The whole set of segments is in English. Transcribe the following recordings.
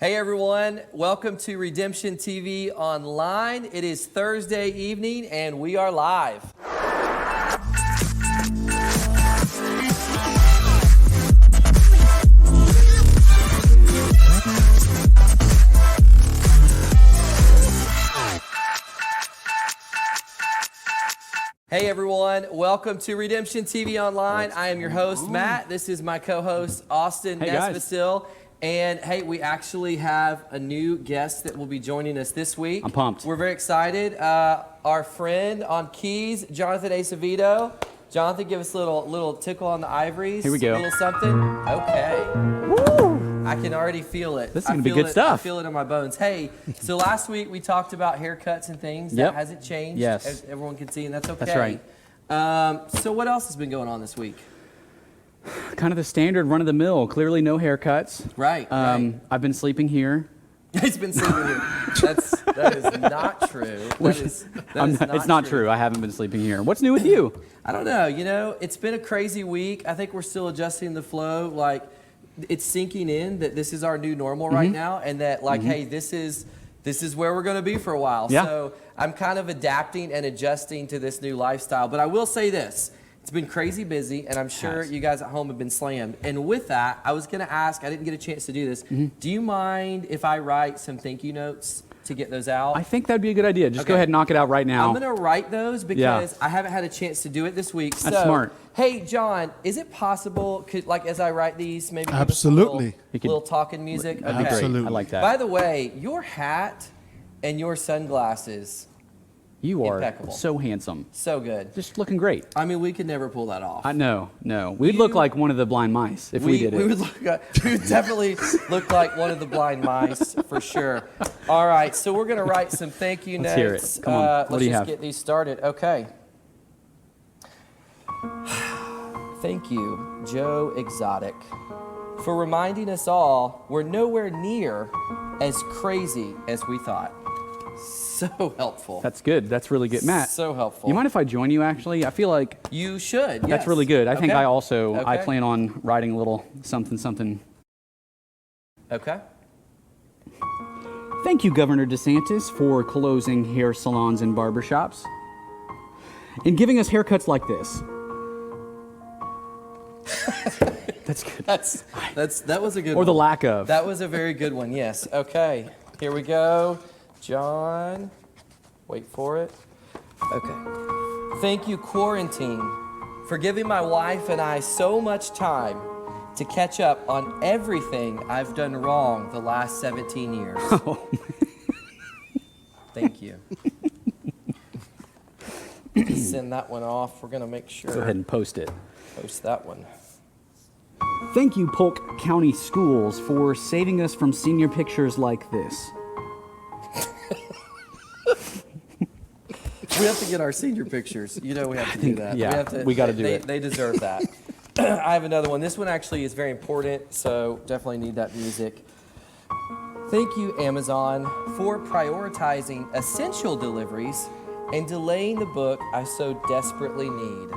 Hey everyone, welcome to Redemption TV Online. It is Thursday evening and we are live. Hey everyone, welcome to Redemption TV Online. I am your host, Matt. This is my co-host, Austin Nesvacil. And hey, we actually have a new guest that will be joining us this week. I'm pumped. We're very excited. Our friend on keys, Jonathan Acevedo. Jonathan, give us a little tickle on the ivories. Here we go. A little something. Okay. Woo! I can already feel it. This is going to be good stuff. I feel it in my bones. Hey, so last week we talked about haircuts and things. That hasn't changed. Yes. As everyone can see, and that's okay. That's right. So what else has been going on this week? Kind of the standard run-of-the-mill. Clearly no haircuts. Right. I've been sleeping here. He's been sleeping here. That is not true. It's not true. I haven't been sleeping here. What's new with you? I don't know. You know, it's been a crazy week. I think we're still adjusting the flow. Like, it's sinking in that this is our new normal right now, and that hey, this is where we're going to be for a while. Yeah. So I'm kind of adapting and adjusting to this new lifestyle. But I will say this. It's been crazy busy, and I'm sure you guys at home have been slammed. And with that, I was going to ask, I didn't get a chance to do this. Do you mind if I write some thank you notes to get those out? I think that'd be a good idea. Just go ahead and knock it out right now. I'm going to write those because I haven't had a chance to do it this week. That's smart. Hey, John, is it possible, as I write these, maybe give us Absolutely. a little talking music? Okay. Absolutely. I like that. By the way, your hat and your sunglasses, You are impeccable. so handsome. So good. Just looking great. I mean, we could never pull that off. No. We'd look like one of the blind mice if we did it. We would definitely look like one of the blind mice for sure. All right, so we're going to write some thank you notes. Let's hear it. Come on. What do you have? Let's just get these started. Okay. Thank you, Joe Exotic, for reminding us all we're nowhere near as crazy as we thought. So helpful. That's good. That's really good. Matt. So helpful. You mind if I join you, actually? I feel like you should. That's yes. really good. I think I Okay. plan on writing a little something. Okay. Thank you, Governor DeSantis, for closing hair salons and barbershops and giving us haircuts like this. That's good. That was a good one. Or the lack of. That was a very good one, yes. Okay, here we go. John, wait for it. Okay. Thank you, Quarantine, for giving my wife and I so much time to catch up on everything I've done wrong the last 17 years. Oh. Thank you. Just send that one off. We're going to make sure. Go ahead and post it. Post that one. Thank you, Polk County Schools, for saving us from senior pictures like this. We have to get our senior pictures. You know we have to do that. Yeah, we got to do it. They deserve that. I have another one. This one actually is very important, so definitely need that music. Thank you, Amazon, for prioritizing essential deliveries and delaying the book I so desperately need.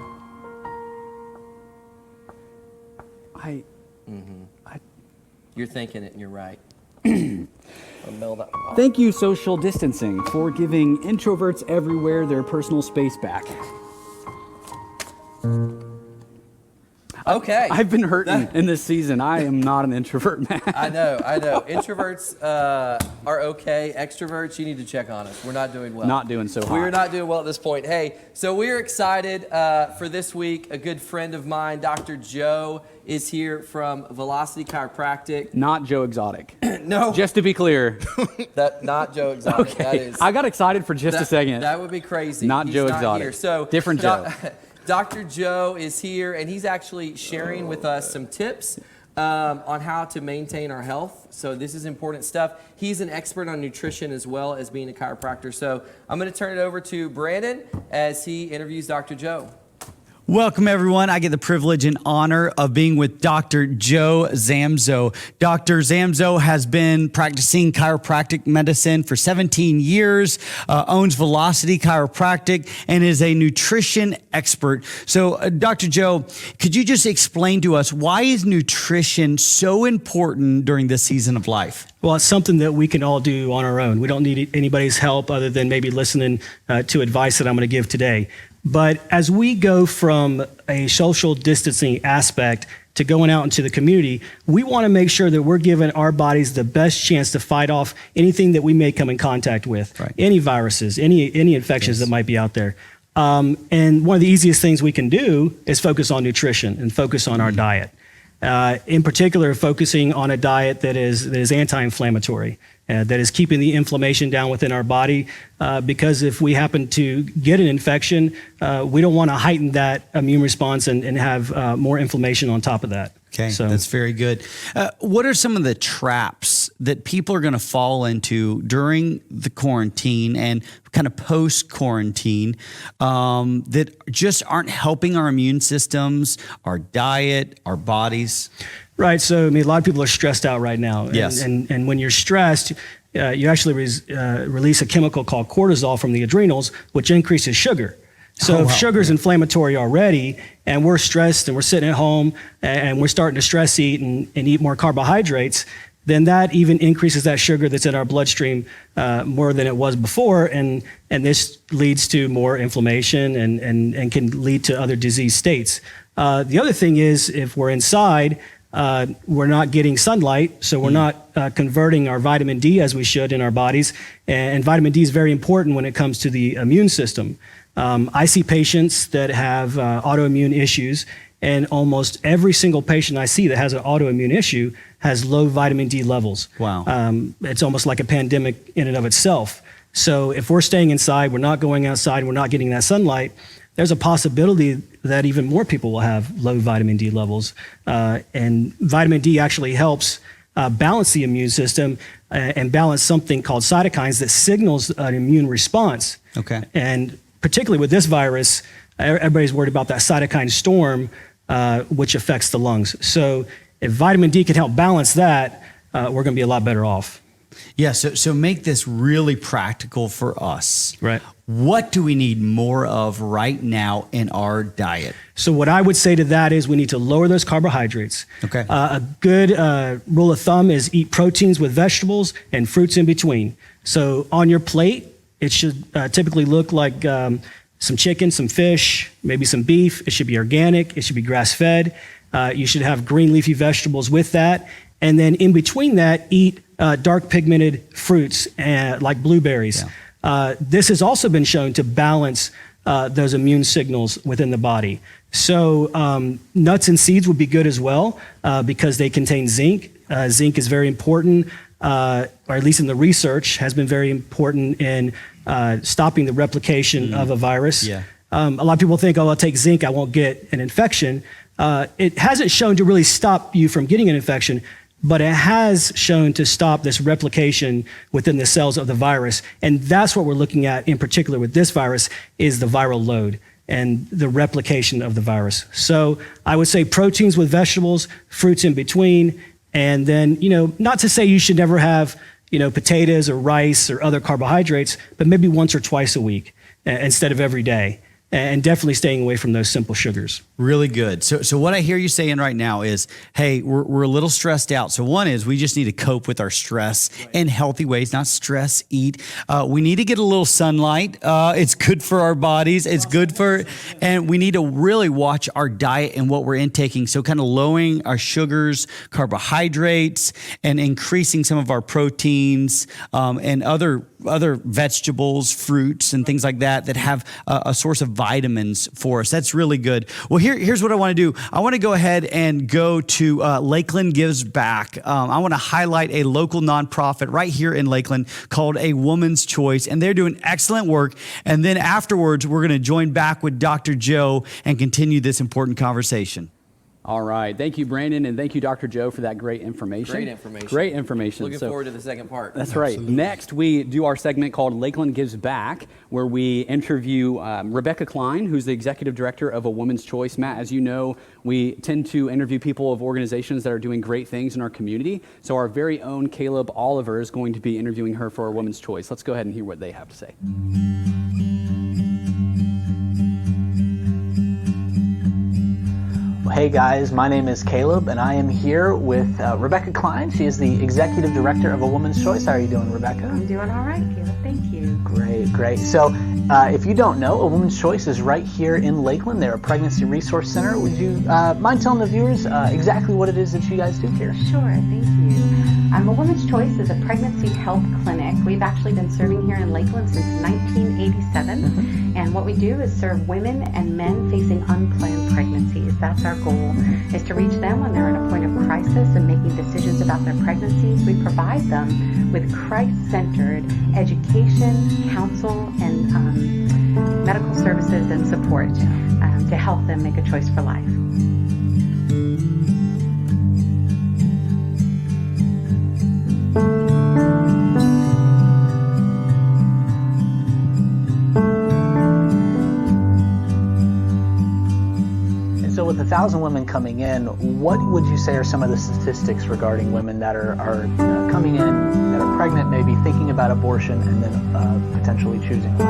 You're thinking it and you're right. I'll mail that one off. Thank you, social distancing, for giving introverts everywhere their personal space back. Okay. I've been hurting in this season. I am not an introvert, man. I know. Introverts are okay. Extroverts, you need to check on us. We're not doing well. Not doing so hot. We're not doing well at this point. Hey, so we're excited for this week. A good friend of mine, Dr. Joe, is here from Velocity Chiropractic. Not Joe Exotic. No. Just to be clear. Not Joe Exotic. Okay. That is, I got excited for just a second. That would be crazy. Not He's Joe not Exotic. Here. So different Joe. Dr. Joe is here, and he's actually sharing with us some tips on how to maintain our health. So this is important stuff. He's an expert on nutrition as well as being a chiropractor. So I'm going to turn it over to Brandon as he interviews Dr. Joe. Welcome, everyone. I get the privilege and honor of being with Dr. Joe Zamzow. Dr. Zamzow has been practicing chiropractic medicine for 17 years, owns Velocity Chiropractic, and is a nutrition expert. So, Dr. Joe, could you just explain to us, why is nutrition so important during this season of life? Well, it's something that we can all do on our own. We don't need anybody's help other than maybe listening to advice that I'm going to give today. But as we go from a social distancing aspect to going out into the community, we want to make sure that we're giving our bodies the best chance to fight off anything that we may come in contact with, right. Any viruses, any infections that might be out there. And one of the easiest things we can do is focus on nutrition and focus on our diet. In particular, focusing on a diet that is anti-inflammatory, that is keeping the inflammation down within our body, because if we happen to get an infection, we don't want to heighten that immune response and have more inflammation on top of that. Okay, so that's very good. What are some of the traps that people are going to fall into during the quarantine and kind of post-quarantine that just aren't helping our immune systems, our diet, our bodies? Right. So, I mean, a lot of people are stressed out right now. Yes. And when you're stressed, you actually release a chemical called cortisol from the adrenals, which increases sugar. So if sugar's inflammatory already, and we're stressed and we're sitting at home and we're starting to stress eat and eat more carbohydrates, then that even increases that sugar that's in our bloodstream more than it was before. And this leads to more inflammation and can lead to other disease states. The other thing is, if we're inside, we're not getting sunlight, so we're not converting our vitamin D as we should in our bodies. And vitamin D is very important when it comes to the immune system. I see patients that have autoimmune issues, and almost every single patient I see that has an autoimmune issue has low vitamin D levels. Wow. It's almost like a pandemic in and of itself. So if we're staying inside, we're not going outside, we're not getting that sunlight, there's a possibility that even more people will have low vitamin D levels. And vitamin D actually helps balance the immune system and balance something called cytokines that signals an immune response. Okay. And particularly with this virus, everybody's worried about that cytokine storm, which affects the lungs. So if vitamin D can help balance that, we're going to be a lot better off. Yeah, so make this really practical for us. Right. What do we need more of right now in our diet? So what I would say to that is we need to lower those carbohydrates. Okay. A good rule of thumb is eat proteins with vegetables and fruits in between. So on your plate, it should typically look like some chicken, some fish, maybe some beef. It should be organic. It should be grass-fed. You should have green leafy vegetables with that. And then in between that, eat dark pigmented fruits like blueberries. Yeah. This has also been shown to balance those immune signals within the body. So nuts and seeds would be good as well because they contain zinc. Zinc is very important, or at least in the research, has been very important in stopping the replication of a virus. Yeah. A lot of people think, oh, I'll take zinc, I won't get an infection. It hasn't shown to really stop you from getting an infection, but it has shown to stop this replication within the cells of the virus. And that's what we're looking at in particular with this virus, is the viral load and the replication of the virus. So I would say proteins with vegetables, fruits in between, and then, not to say you should never have, potatoes or rice or other carbohydrates, but maybe once or twice a week instead of every day. And definitely staying away from those simple sugars. Really good. So what I hear you saying right now is, hey, we're a little stressed out. So one is we just need to cope with our stress in healthy ways, not stress eat. We need to get a little sunlight. It's good for our bodies. It's good and we need to really watch our diet and what we're intaking. So kind of lowering our sugars, carbohydrates, and increasing some of our proteins and other vegetables, fruits, and things like that have a source of vitamins for us. That's really good. Well, here's what I want to do. I want to go ahead and go to Lakeland Gives Back. I want to highlight a local nonprofit right here in Lakeland called A Woman's Choice, and they're doing excellent work. And then afterwards, we're going to join back with Dr. Joe and continue this important conversation. All right. Thank you, Brandon, and thank you, Dr. Joe, for that great information. Great information. Great information. Looking forward to the second part. That's right. Next, we do our segment called Lakeland Gives Back, where we interview Rebecca Klein, who's the executive director of A Woman's Choice. Matt, as you know, we tend to interview people of organizations that are doing great things in our community. So our very own Caleb Oliver is going to be interviewing her for A Woman's Choice. Let's go ahead and hear what they have to say. Hey guys, my name is Caleb and I am here with Rebecca Klein. She is the Executive Director of A Woman's Choice. How are you doing, Rebecca? I'm doing all right, Caleb. Thank you. Great, great. So if you don't know, A Woman's Choice is right here in Lakeland. They're a pregnancy resource center. Would you mind telling the viewers exactly what it is that you guys do here? Sure, thank you. A Woman's Choice is a pregnancy health clinic. We've actually been serving here in Lakeland since 1987. And what we do is serve women and men facing unplanned pregnancies. That's our goal, is to reach them when they're at a point of crisis and making decisions about their pregnancies. We provide them with Christ-centered education, counsel, and medical services and support to help them make a choice for life. So with 1,000 women coming in, what would you say are some of the statistics regarding women that are coming in, that are pregnant, maybe thinking about abortion, and then potentially choosing life?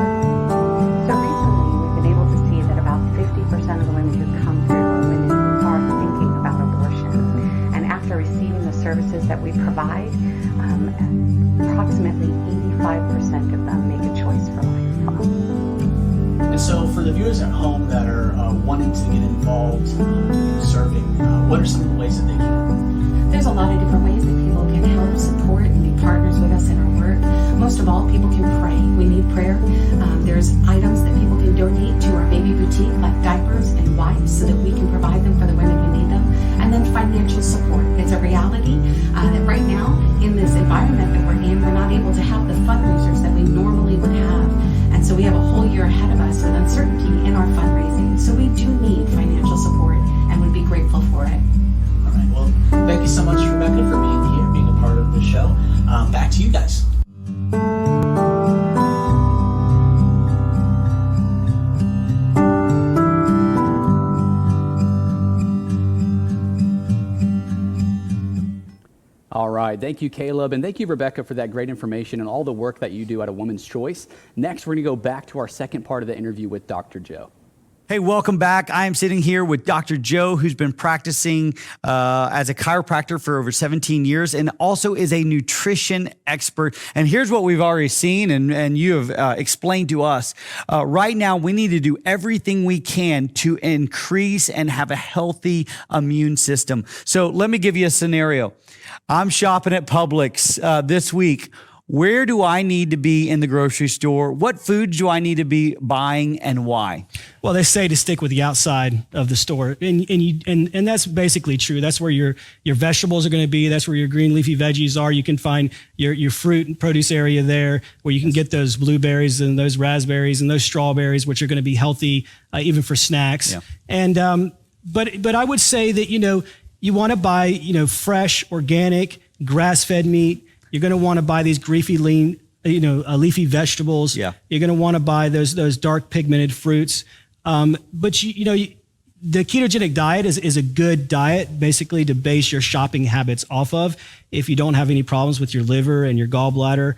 So recently, we've been able to see that about 50% of the women who come through are women who are thinking about abortion. And after receiving the services that we provide, approximately 85% of them make a choice for life. And so for the viewers at home that are wanting to get involved in serving, what are some of the ways that they can? There's a lot of different ways that people can help, support, and be partners with us in our work. Most of all, people can pray. We need prayer. There's items that people can donate to our baby boutique, like diapers and wipes, so that we can provide them for the women who need them. And then financial support. It's a reality that right now, in this environment that we're in, we're not able to have the fundraisers that we normally would have. And so we have a whole year ahead of us with uncertainty in our fundraising. So we do need financial support and would be grateful for it. All right, well, thank you so much, Rebecca, for being here, being a part of the show. Back to you guys. All right. Thank you, Caleb. And thank you, Rebecca, for that great information and all the work that you do at A Woman's Choice. Next, we're going to go back to our second part of the interview with Dr. Joe. Hey, welcome back. I am sitting here with Dr. Joe, who's been practicing as a chiropractor for over 17 years and also is a nutrition expert. And here's what we've already seen and you have explained to us. Right now, we need to do everything we can to increase and have a healthy immune system. So let me give you a scenario. I'm shopping at Publix this week. Where do I need to be in the grocery store? What foods do I need to be buying and why? Well, they say to stick with the outside of the store, and that's basically true. That's where your vegetables are going to be. That's where your green leafy veggies are. You can find your fruit and produce area there, where you can get those blueberries and those raspberries and those strawberries, which are going to be healthy even for snacks. Yeah. And but I would say that you want to buy fresh, organic, grass-fed meat. You're going to want to buy these leafy vegetables. Yeah. You're going to want to buy those dark pigmented fruits. But the ketogenic diet is a good diet basically to base your shopping habits off of. If you don't have any problems with your liver and your gallbladder,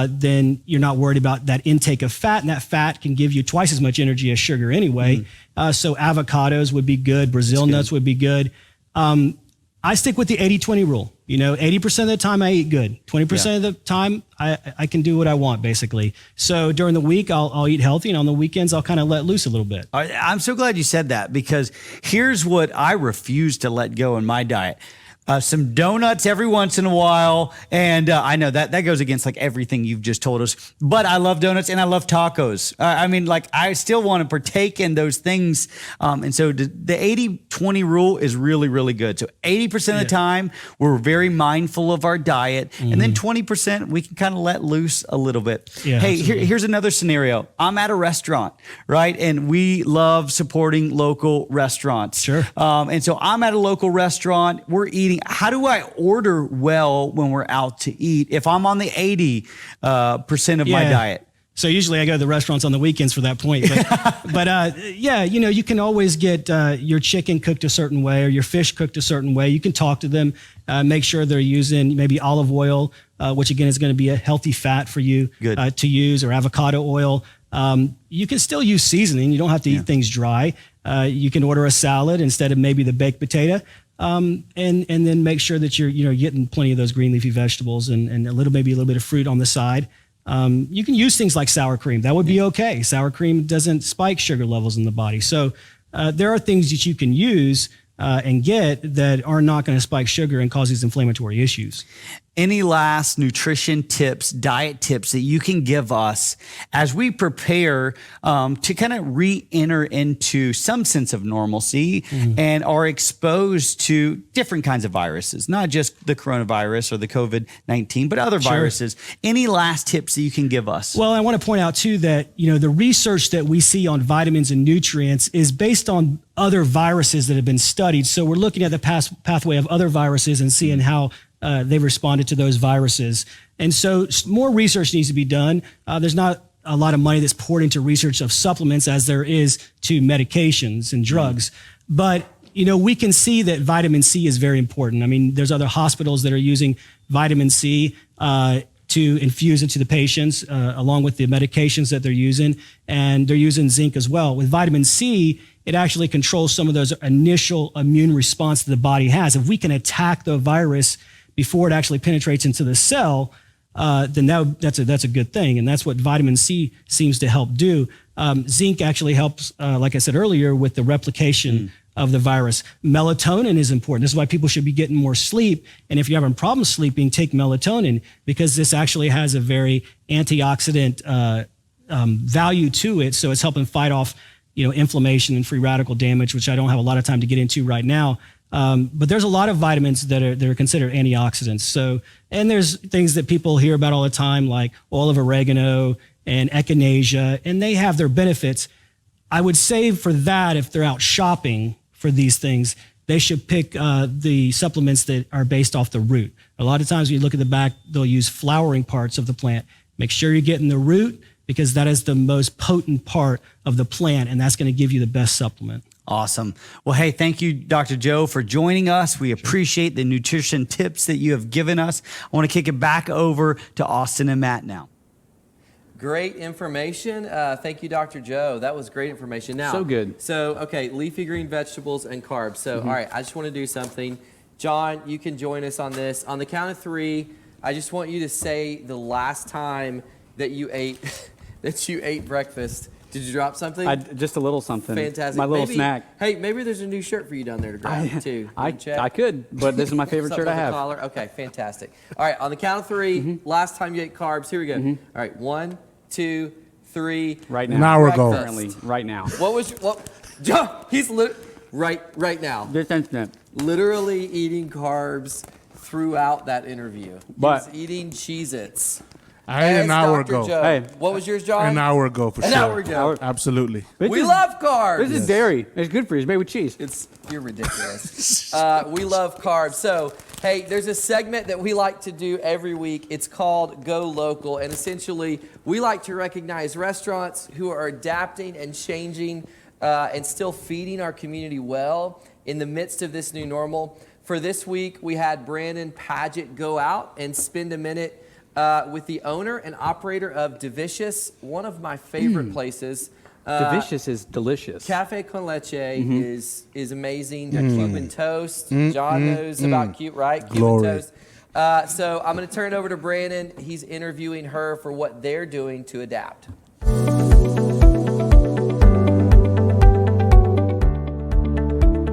then you're not worried about that intake of fat, and that fat can give you twice as much energy as sugar anyway. So avocados would be good. Brazil nuts would be good. I stick with the 80-20 rule. 80% of the time I eat good. 20% of the time I can do what I want, basically. So during the week, I'll eat healthy, and on the weekends, I'll kind of let loose a little bit. I'm so glad you said that, because here's what I refuse to let go in my diet. some donuts every once in a while. And I know that goes against like everything you've just told us, but I love donuts and I love tacos. I mean, like I still want to partake in those things. And so the 80-20 rule is really, really good. So 80% of the time we're very mindful of our diet, and then 20% we can kind of let loose a little bit. Yeah, hey, absolutely. here's another scenario. I'm at a restaurant, right? And we love supporting local restaurants. Sure. And so I'm at a local restaurant, we're eating. How do I order well when we're out to eat if I'm on the 80% of my diet? So usually I go to the restaurants on the weekends for that point. But yeah, you know, you can always get your chicken cooked a certain way or your fish cooked a certain way. You can talk to them, make sure they're using maybe olive oil, which again is going to be a healthy fat for you to use, or avocado oil. You can still use seasoning. You don't have to eat things dry. You can order a salad instead of maybe the baked potato. And then make sure that you're getting plenty of those green leafy vegetables and maybe a little bit of fruit on the side. You can use things like sour cream. That would be okay. Sour cream doesn't spike sugar levels in the body. So there are things that you can use and get that are not going to spike sugar and cause these inflammatory issues. Any last nutrition tips, diet tips that you can give us as we prepare to kind of re-enter into some sense of normalcy and are exposed to different kinds of viruses, not just the coronavirus or the COVID-19, but other viruses. Any last tips that you can give us? Well, I want to point out too that, you know, the research that we see on vitamins and nutrients is based on other viruses that have been studied. So we're looking at the pathway of other viruses and seeing how they've responded to those viruses. And so more research needs to be done. There's not a lot of money that's poured into research of supplements as there is to medications and drugs. But, you know, we can see that vitamin C is very important. I mean, there's other hospitals that are using vitamin C to infuse into the patients along with the medications that they're using. And they're using zinc as well. With vitamin C, it actually controls some of those initial immune response that the body has. If we can attack the virus before it actually penetrates into the cell, then that's a good thing. And that's what vitamin C seems to help do. Zinc actually helps, like I said earlier, with the replication of the virus. Melatonin is important. This is why people should be getting more sleep. And if you're having problems sleeping, take melatonin, because this actually has a very antioxidant value to it. So it's helping fight off, you know, inflammation and free radical damage, which I don't have a lot of time to get into right now. But there's a lot of vitamins that are considered antioxidants. So, and there's things that people hear about all the time, like oil of oregano and echinacea, and they have their benefits. I would say for that, if they're out shopping for these things, they should pick the supplements that are based off the root. A lot of times when you look at the back, they'll use flowering parts of the plant. Make sure you're getting the root, because that is the most potent part of the plant, and that's going to give you the best supplement. Awesome. Well, hey, thank you, Dr. Joe, for joining us. We appreciate the nutrition tips that you have given us. I want to kick it back over to Austin and Matt now. Great information. Thank you, Dr. Joe. That was great information. Now, So good. So, okay, leafy green vegetables and carbs. So, all right, I just want to do something. John, you can join us on this. On the count of 3, I just want you to say the last time that you ate breakfast. Did you drop something? Just a little something. Fantastic. My little snack. Hey, maybe there's a new shirt for you down there to grab too. I could, but this is my favorite shirt I have. Collar. Okay, fantastic. All right, on the count of 3, last time you ate carbs. Here we go. All right, 1, 2, 3. Right now. An hour ago. Currently, right now. John, he's right now. This instant. Literally eating carbs throughout that interview. But he's eating Cheez-Its. I ate an hour Dr. ago. Joe. Hey. What was yours, John? An hour ago for sure. An hour ago. Absolutely. We love carbs. This is dairy. It's good for you. It's made with cheese. You're ridiculous. We love carbs. So, hey, there's a segment that we like to do every week. It's called Go Local. And essentially, we like to recognize restaurants who are adapting and changing and still feeding our community well in the midst of this new normal. For this week, we had Brandon Paget go out and spend a minute with the owner and operator of Delicious, one of my favorite places. Delicious is delicious. Cafe con leche is amazing. Cuban toast. John knows about right? Cuban toast. So I'm going to turn it over to Brandon. He's interviewing her for what they're doing to adapt.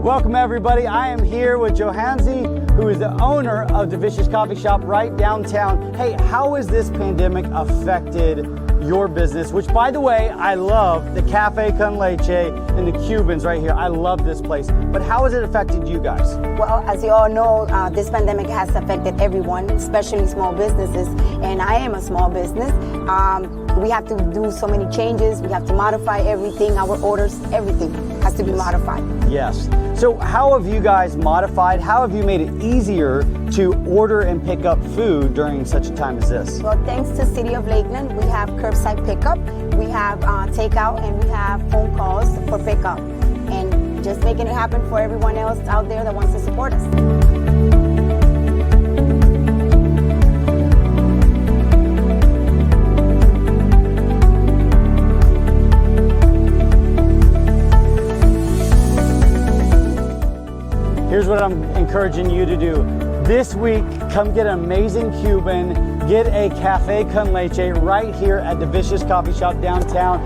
Welcome everybody. I am here with Yohansi who is the owner of Delicious Coffee Shop right downtown. Hey, how has this pandemic affected your business? Which, by the way, I love the Cafe Con Leche and the Cubans right here. I love this place. But how has it affected you guys? Well, as you all know, this pandemic has affected everyone, especially small businesses, and I am a small business. We have to do so many changes. We have to modify everything, our orders, everything has to be modified. Yes. So how have you guys modified? How have you made it easier to order and pick up food during such a time as this? Well, thanks to City of Lakeland, we have curbside pickup, we have takeout, and we have phone calls for pickup. And just making it happen for everyone else out there that wants to support us. Here's what I'm encouraging you to do. This week, come get an amazing Cuban, get a Cafe Con Leche right here at Delicious Coffee Shop downtown.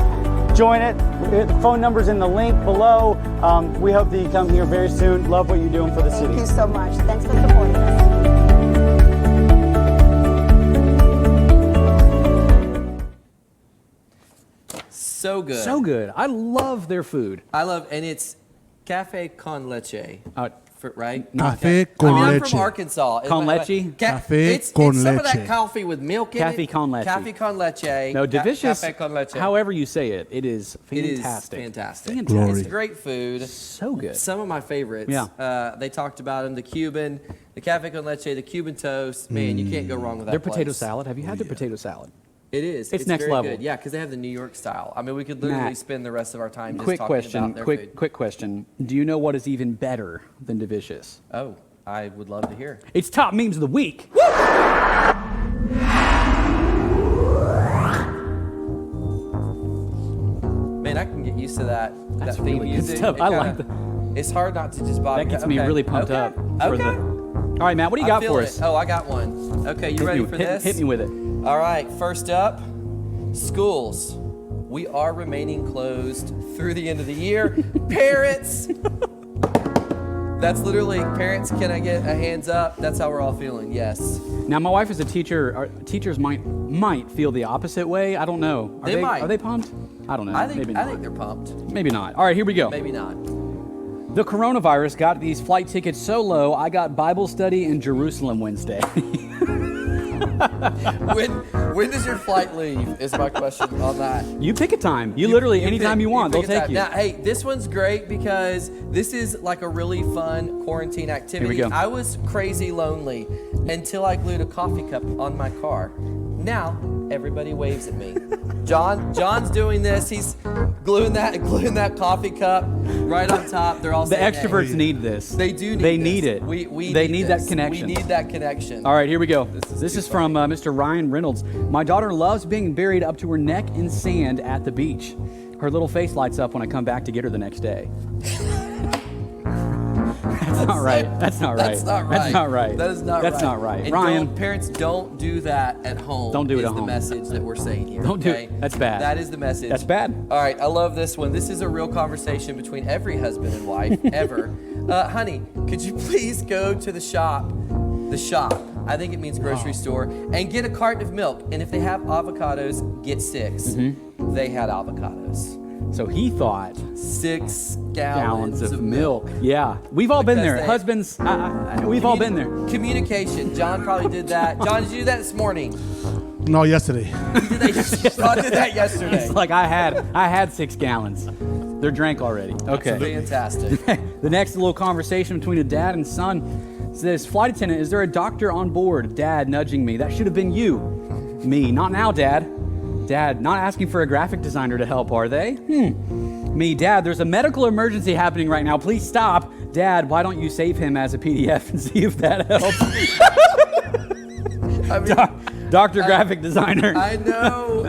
Join it. The phone number's in the link below. We hope that you come here very soon. Love what you're doing for the city. Thank you so much. Thanks for supporting us. So good. So good. I love their food. I love, and it's Cafe Con Leche. Right? Cafe I con mean, I'm leche. from Arkansas. Con leche? Cafe it's con some of that leche. coffee with milk in Cafe it. con leche. Cafe con leche. No, delicious. Cafe con leche. However you say it, it is It is fantastic. fantastic. Glory. It's great food. So good. Some of my favorites. Yeah. They talked about them. The Cuban, the Cafe con leche, the Cuban toast. Man, you can't go wrong with that Their potato place. salad. Have you had their potato salad? It is. It's next very level. Good. Yeah, because they have the New York style. I mean, we could literally Matt, spend the rest of our time just Quick talking question. about their food. Quick question. Do you know what is even better than Delicious? Oh, I would love to hear. It's top memes of the week. Man, I can get used to that. That's that theme really good music. stuff. It I kinda- like that. It's hard not to just bob. That gets me okay. really pumped okay. up. For Okay. All right, Matt, what do you got feel for it. us? Oh, I got one. Okay, you ready for this? Hit me with it. All right, first up, schools. We are remaining closed through the end of the year. Parents, that's literally, parents, can I get a hands up? That's how we're all feeling, yes. Now, my wife is a teacher. Teachers might feel the opposite way. I don't know. They might. Are they pumped? I don't know. I think Maybe not. they're pumped. Maybe not. All right, here we go. Maybe not. The coronavirus got these flight tickets so low, I got Bible study in Jerusalem Wednesday. When does your flight leave is my question on that. You pick a time. You literally, anytime pick- you want, they'll pick a take time. you. Now, hey, this one's great because this is like a really fun quarantine activity. Here we go. I was crazy lonely until I glued a coffee cup on my car. Now, everybody waves at me. John's doing this. He's gluing that coffee cup right on top. They're all The saying, extroverts hey. need this. They do need They this. need it. We they need this. that connection. We need that connection. All right, here we go. This too is from Mr. Ryan Reynolds. My daughter loves being buried up to her neck in sand at the beach. Her little face lights up when I come back to get her the next day. That's not right. That's not right. That's not right. That's not right. That is not right. That's not right. And Ryan, parents, don't do that at home. Don't do it is at the home. message that we're saying here. Don't do okay? it. That's bad. That is the message. That's bad. All right, I love this one. This is a real conversation between every husband and wife ever. Honey, could you please go to the shop? The shop. I think it means grocery store, and get a carton of milk. And if they have avocados, get 6. Mm-hmm. They had avocados. so he thought 6 gallons of milk. Yeah, we've all been Because there. they- Husbands, we've all been there. Communication. John probably did that. John, did you do that this morning? No, yesterday. John did that yesterday. It's like I had 6 gallons. They're drank already. Okay. Fantastic. The next little conversation between a dad and son says, flight attendant, is there a doctor on board? Dad nudging me. That should have been you. Me, not now, Dad. Dad, not asking for a graphic designer to help, are they? Me, Dad, there's a medical emergency happening right now. Please stop. Dad, why don't you save him as a PDF and see if that helps? I mean, Dr. Graphic Designer. I know.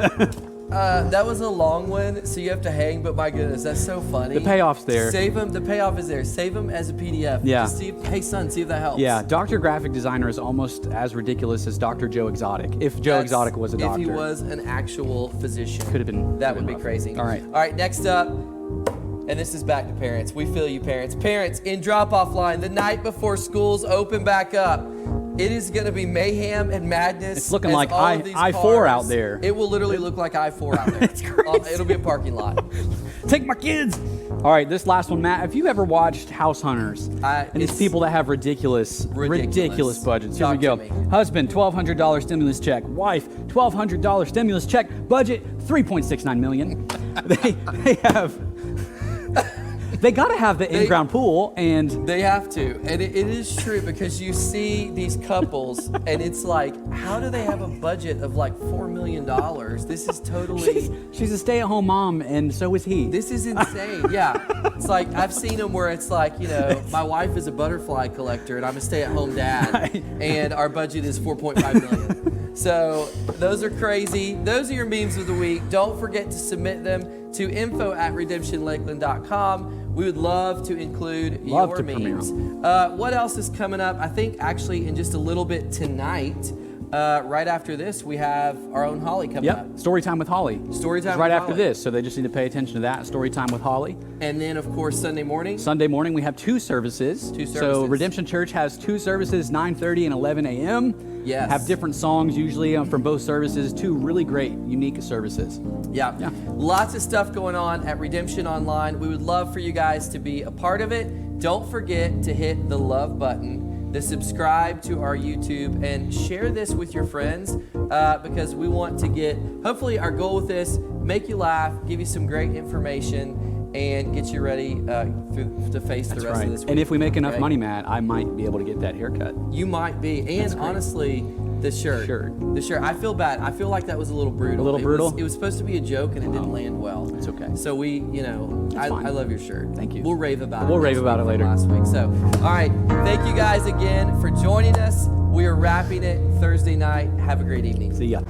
That was a long one, so you have to hang, but my goodness, that's so funny. The payoff's there. Save them. The payoff is there. Save them as a PDF. Yeah. Just see if, hey, son, see if that helps. Yeah, Dr. Graphic Designer is almost as ridiculous as Dr. Joe Exotic. If Joe Exotic was a doctor. If he was an actual physician. Could have been. That would be rough. crazy. All right. All right, next up, And this is back to parents. We feel you, parents. Parents, in drop-off line, the night before schools open back up, it is going to be mayhem and madness. It's looking like I-4 out there. It will literally look like I-4 out there. It's crazy. It'll be a parking lot. Take my kids. All right, this last one, Matt. Have you ever watched House Hunters? And these people that have ridiculous budgets. Here we go. Husband, $1,200 stimulus check. Wife, $1,200 stimulus check. Budget, $3.69 million. They have. They got to have the in-ground pool, and they have to. And it is true, because you see these couples, and it's like, how do they have a budget of like $4 million? This is totally. She's a stay-at-home mom, and so is he. This is insane. Yeah, it's like I've seen them where it's like, my wife is a butterfly collector, and I'm a stay-at-home dad, and our budget is $4.5 million. So those are crazy. Those are your memes of the week. Don't forget to submit them to info@redemptionlakeland.com. We would love to include your memes. What else is coming up? I think actually in just a little bit tonight, right after this, we have our own Holly coming up. Story time with Holly. Story time right with after Holly. this, so they just need to pay attention to that. Story time with Holly. And then, of course, Sunday morning. Sunday morning, we have two services. So Redemption Church has two services, 9:30 and 11 a.m. Yes. Have different songs usually from both services. Two really great, unique services. Yeah. Lots of stuff going on at Redemption Online. We would love for you guys to be a part of it. Don't forget to hit the love button, the subscribe to our YouTube, and share this with your friends because we want to get, hopefully our goal with this, make you laugh, give you some great information, and get you ready to face the rest of this week. And if we make enough money, Matt, I might be able to get that haircut. You might be. And honestly, the shirt. I feel bad. I feel like that was a little brutal. It was supposed to be a joke, and it didn't land well. It's okay. So I love your shirt. Thank you. We'll rave about it. We'll rave about it later. Last week. So, all right. Thank you guys again for joining us. We are wrapping it Thursday night. Have a great evening. See ya.